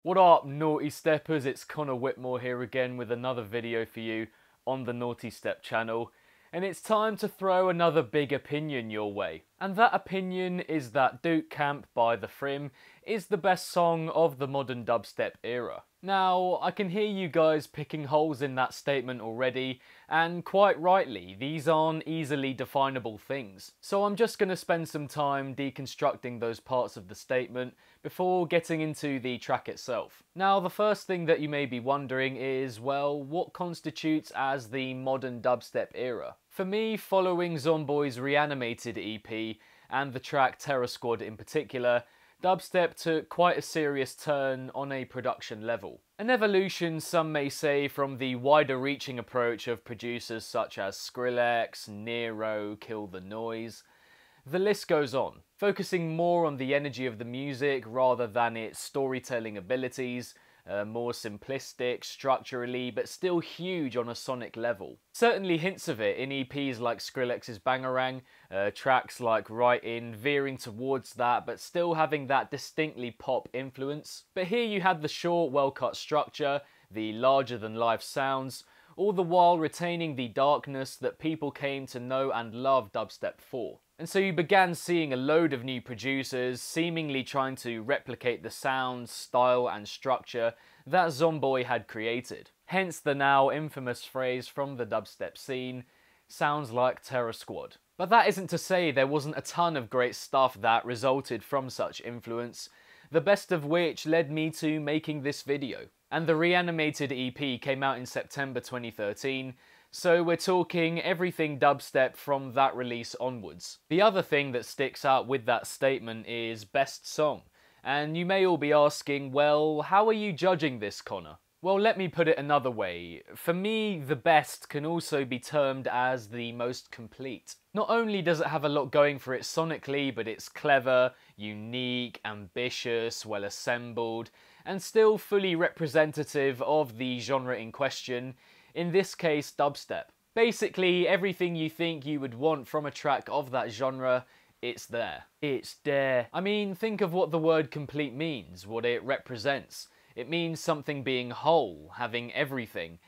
What up, Naughty Steppers? It's Connor Whitmore here again with another video for you on the Naughty Step channel. And it's time to throw another big opinion your way. And that opinion is that Duke Camp by The Frim is the best song of the modern dubstep era. Now, I can hear you guys picking holes in that statement already, and quite rightly, these aren't easily definable things. So I'm just going to spend some time deconstructing those parts of the statement before getting into the track itself. Now, the first thing that you may be wondering is, well, what constitutes as the modern dubstep era? For me, following Zomboy's Reanimated EP, and the track Terror Squad in particular, dubstep took quite a serious turn on a production level. An evolution, some may say, from the wider-reaching approach of producers such as Skrillex, Nero, Kill the Noise. The list goes on, focusing more on the energy of the music rather than its storytelling abilities, more simplistic structurally, but still huge on a sonic level. Certainly hints of it in EPs like Skrillex's Bangarang, tracks like Right In, veering towards that, but still having that distinctly pop influence. But here you had the short, well-cut structure, the larger-than-life sounds, all the while retaining the darkness that people came to know and love dubstep for. And so you began seeing a load of new producers seemingly trying to replicate the sound, style and structure that Zomboy had created. Hence the now infamous phrase from the dubstep scene, sounds like Terror Squad. But that isn't to say there wasn't a ton of great stuff that resulted from such influence, the best of which led me to making this video. And the Reanimated EP came out in September 2013, so we're talking everything dubstep from that release onwards. The other thing that sticks out with that statement is best song. And you may all be asking, well, how are you judging this, Connor? Well, let me put it another way. For me, the best can also be termed as the most complete. Not only does it have a lot going for it sonically, but it's clever, unique, ambitious, well assembled, and still fully representative of the genre in question, in this case dubstep. Basically, everything you think you would want from a track of that genre, it's there. It's there. I mean, think of what the word complete means, what it represents. It means something being whole, having everything.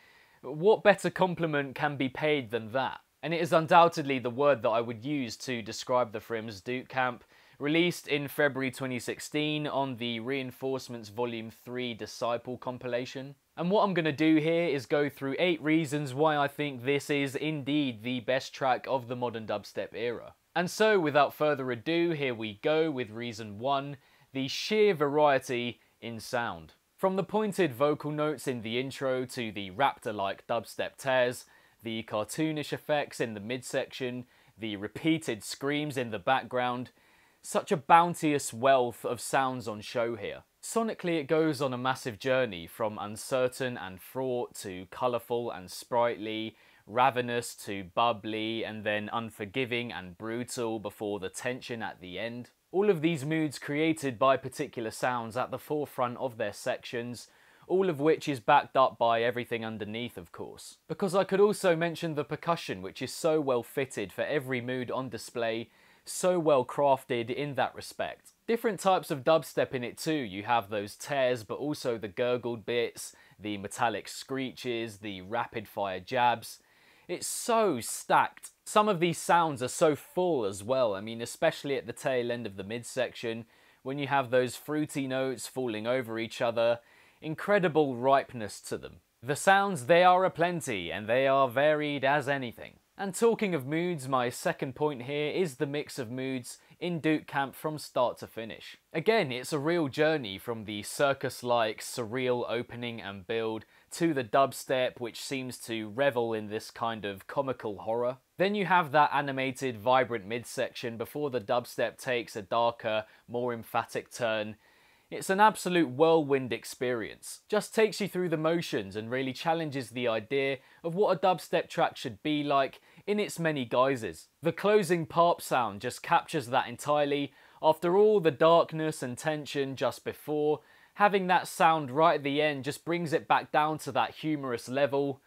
What better compliment can be paid than that? And it is undoubtedly the word that I would use to describe the Frim's Duke Camp, released in February 2016 on the Reinforcements Volume 3 Disciple compilation. And what I'm going to do here is go through 8 reasons why I think this is indeed the best track of the modern dubstep era. And so, without further ado, here we go with reason 1, the sheer variety in sound. From the pointed vocal notes in the intro to the raptor-like dubstep tears, the cartoonish effects in the midsection, the repeated screams in the background, such a bounteous wealth of sounds on show here. Sonically, it goes on a massive journey from uncertain and fraught to colourful and sprightly, ravenous to bubbly, and then unforgiving and brutal before the tension at the end. All of these moods created by particular sounds at the forefront of their sections, all of which is backed up by everything underneath, of course. Because I could also mention the percussion, which is so well fitted for every mood on display, so well crafted in that respect. Different types of dubstep in it too. You have those tears, but also the gurgled bits, the metallic screeches, the rapid fire jabs. It's so stacked. Some of these sounds are so full as well. I mean, especially at the tail end of the midsection, when you have those fruity notes falling over each other. Incredible ripeness to them. The sounds, they are aplenty, and they are varied as anything. And talking of moods, my second point here is the mix of moods in Duke Camp from start to finish. Again, it's a real journey from the circus-like surreal opening and build to the dubstep, which seems to revel in this kind of comical horror. Then you have that animated, vibrant midsection before the dubstep takes a darker, more emphatic turn. It's an absolute whirlwind experience. Just takes you through the motions and really challenges the idea of what a dubstep track should be like in its many guises. The closing PARP sound just captures that entirely. After all the darkness and tension just before, having that sound right at the end just brings it back down to that humorous level.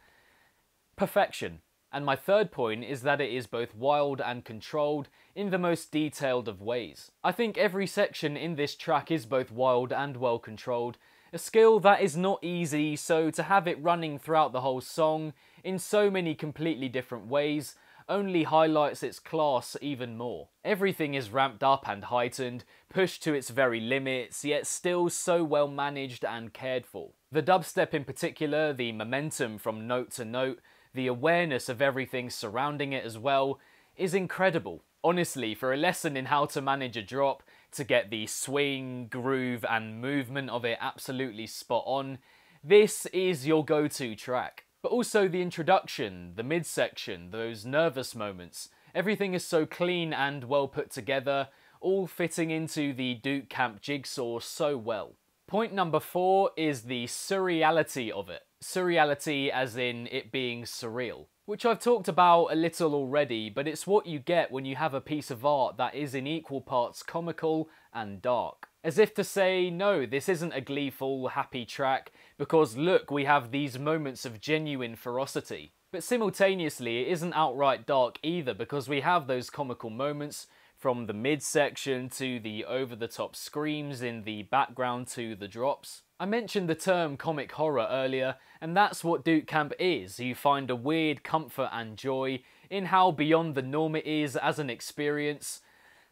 Perfection. And my third point is that it is both wild and controlled in the most detailed of ways. I think every section in this track is both wild and well controlled, A skill that is not easy, so to have it running throughout the whole song in so many completely different ways only highlights its class even more. Everything is ramped up and heightened, pushed to its very limits, yet still so well managed and cared for. The dubstep in particular, the momentum from note to note, the awareness of everything surrounding it as well, is incredible. Honestly, for a lesson in how to manage a drop, to get the swing, groove and movement of it absolutely spot on, this is your go-to track. But also the introduction, the midsection, those nervous moments, everything is so clean and well put together, all fitting into the Duke Camp jigsaw so well. Point number 4 is the surreality of it. Surreality as in it being surreal, which I've talked about a little already, but it's what you get when you have a piece of art that is in equal parts comical and dark. As if to say, no, this isn't a gleeful, happy track, because look, we have these moments of genuine ferocity. But simultaneously, it isn't outright dark either, because we have those comical moments, from the midsection to the over-the-top screams in the background to the drops. I mentioned the term comic horror earlier, and that's what Duke Camp is. You find a weird comfort and joy in how beyond the norm it is as an experience,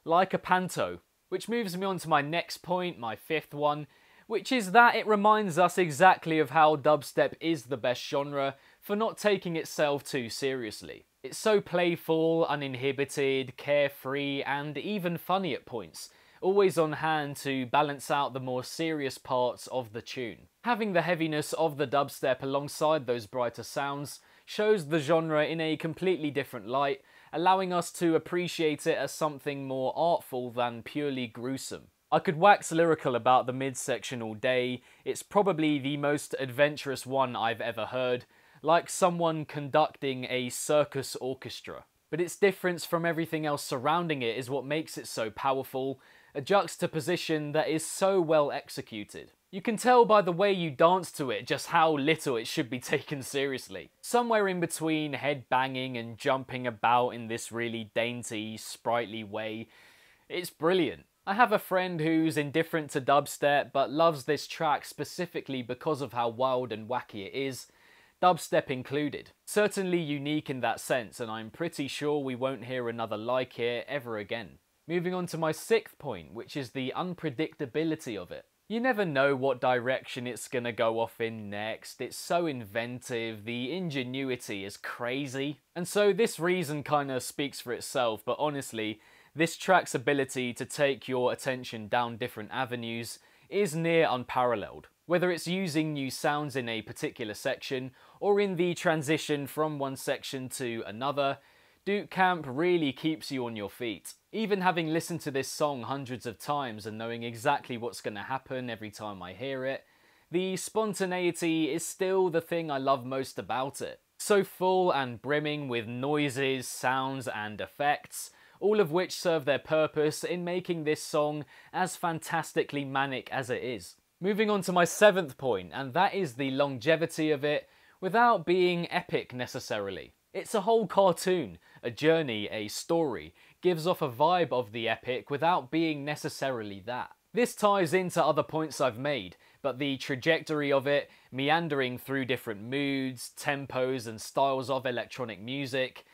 like a panto. Which moves me on to my next point, my 5th one, which is that it reminds us exactly of how dubstep is the best genre for not taking itself too seriously. It's so playful, uninhibited, carefree, and even funny at points, always on hand to balance out the more serious parts of the tune. Having the heaviness of the dubstep alongside those brighter sounds shows the genre in a completely different light, allowing us to appreciate it as something more artful than purely gruesome. I could wax lyrical about the midsection all day. It's probably the most adventurous one I've ever heard, like someone conducting a circus orchestra. But its difference from everything else surrounding it is what makes it so powerful, a juxtaposition that is so well executed. You can tell by the way you dance to it just how little it should be taken seriously. Somewhere in between head banging and jumping about in this really dainty, sprightly way. It's brilliant. I have a friend who's indifferent to dubstep but loves this track specifically because of how wild and wacky it is, dubstep included. Certainly unique in that sense, and I'm pretty sure we won't hear another like it ever again. Moving on to my 6th point, which is the unpredictability of it. You never know what direction it's gonna go off in next. It's so inventive, the ingenuity is crazy. And so this reason kinda speaks for itself, but honestly, this track's ability to take your attention down different avenues is near unparalleled. Whether it's using new sounds in a particular section, or in the transition from one section to another, Duke Camp really keeps you on your feet. Even having listened to this song hundreds of times and knowing exactly what's going to happen every time I hear it, the spontaneity is still the thing I love most about it. So full and brimming with noises, sounds and effects, all of which serve their purpose in making this song as fantastically manic as it is. Moving on to my 7th point, and that is the longevity of it without being epic necessarily. It's a whole cartoon, a journey, a story, gives off a vibe of the epic without being necessarily that. This ties into other points I've made, but the trajectory of it, meandering through different moods, tempos and styles of electronic music,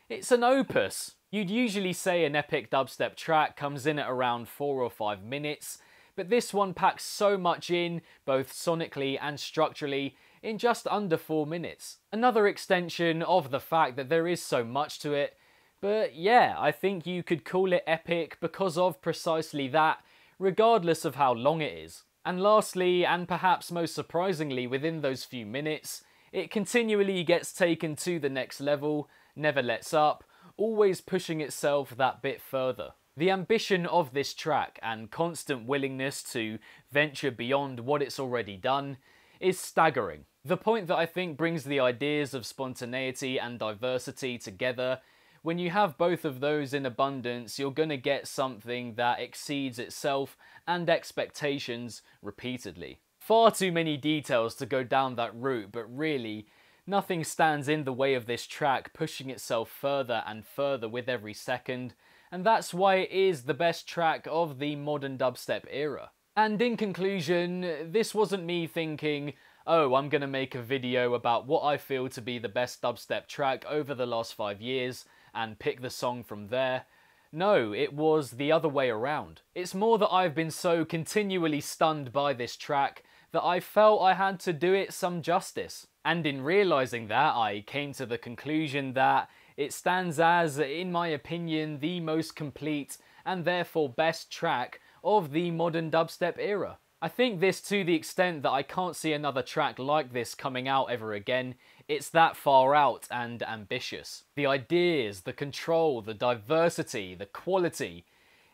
it's an opus. You'd usually say an epic dubstep track comes in at around 4 or 5 minutes, but this one packs so much in, both sonically and structurally, in just under 4 minutes. Another extension of the fact that there is so much to it, but yeah, I think you could call it epic because of precisely that, regardless of how long it is. And lastly, and perhaps most surprisingly within those few minutes, it continually gets taken to the next level, never lets up, always pushing itself that bit further. The ambition of this track and constant willingness to venture beyond what it's already done is staggering. The point that I think brings the ideas of spontaneity and diversity together, when you have both of those in abundance, you're gonna get something that exceeds itself and expectations repeatedly. Far too many details to go down that route, but really, nothing stands in the way of this track pushing itself further and further with every second, and that's why it is the best track of the modern dubstep era. And in conclusion, this wasn't me thinking, oh, I'm gonna make a video about what I feel to be the best dubstep track over the last 5 years and pick the song from there. No, it was the other way around. It's more that I've been so continually stunned by this track that I felt I had to do it some justice. And in realising that, I came to the conclusion that it stands as, in my opinion, the most complete and therefore best track of the modern dubstep era. I think this to the extent that I can't see another track like this coming out ever again. It's that far out and ambitious. The ideas, the control, the diversity, the quality,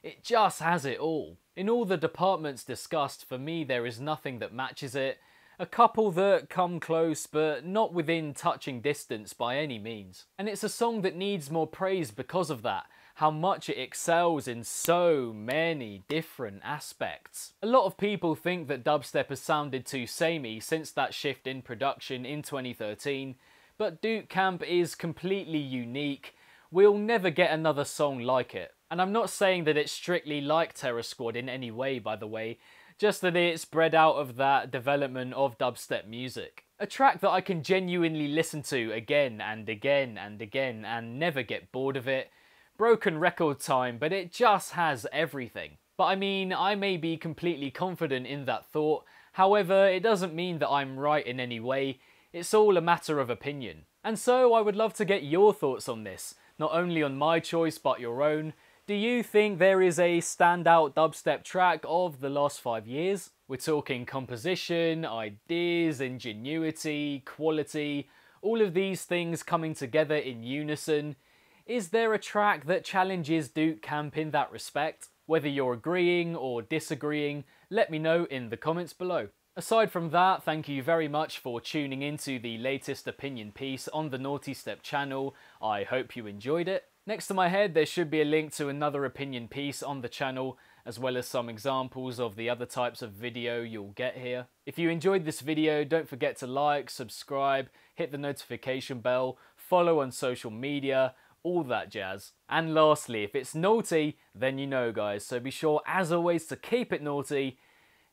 it just has it all. In all the departments discussed, for me there is nothing that matches it. A couple that come close, but not within touching distance by any means. And it's a song that needs more praise because of that, how much it excels in so many different aspects. A lot of people think that dubstep has sounded too samey since that shift in production in 2013, but Duke Camp is completely unique. We'll never get another song like it. And I'm not saying that it's strictly like Terror Squad in any way, by the way, just that it's bred out of that development of dubstep music. A track that I can genuinely listen to again and again and again and never get bored of it. Broken record time, but it just has everything. But I mean, I may be completely confident in that thought, however, it doesn't mean that I'm right in any way, it's all a matter of opinion. And so I would love to get your thoughts on this, not only on my choice but your own. Do you think there is a standout dubstep track of the last 5 years? We're talking composition, ideas, ingenuity, quality, all of these things coming together in unison. Is there a track that challenges Duke Camp in that respect? Whether you're agreeing or disagreeing, let me know in the comments below. Aside from that, thank you very much for tuning into the latest opinion piece on the Naughty Step channel. I hope you enjoyed it. Next to my head there should be a link to another opinion piece on the channel, as well as some examples of the other types of video you'll get here. If you enjoyed this video, don't forget to like, subscribe, hit the notification bell, follow on social media, all that jazz. And lastly, if it's naughty, then you know guys, so be sure as always to keep it naughty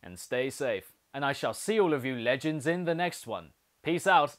and stay safe. And I shall see all of you legends in the next one. Peace out.